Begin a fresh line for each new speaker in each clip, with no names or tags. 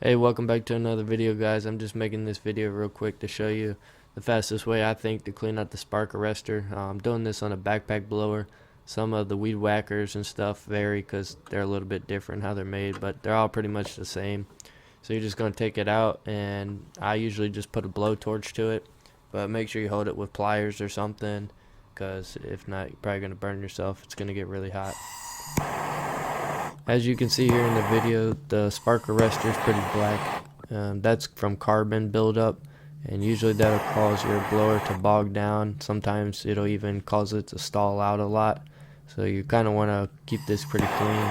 Hey, welcome back to another video, guys. I'm just making this video real quick to show you the fastest way I think to clean out the spark arrestor. I'm doing this on a backpack blower. Some of the weed whackers and stuff vary because they're a little bit different how they're made, but they're all pretty much the same. So you're just going to take it out, and I usually just put a blowtorch to it, but make sure you hold it with pliers or something, because if not, you're probably going to burn yourself. It's going to get really hot. As you can see here in the video, the spark arrestor is pretty black. That's from carbon buildup, and usually that'll cause your blower to bog down. Sometimes it'll even cause it to stall out a lot. So you kind of want to keep this pretty clean.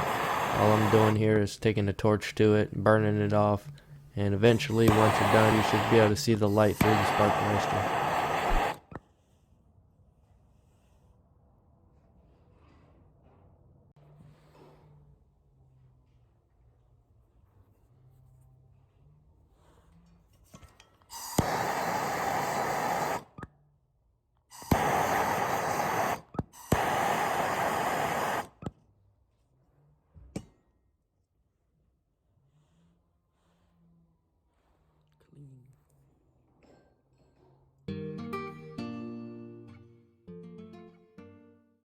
All I'm doing here is taking a torch to it, burning it off, and eventually once you're done, you should be able to see the light through the spark arrestor.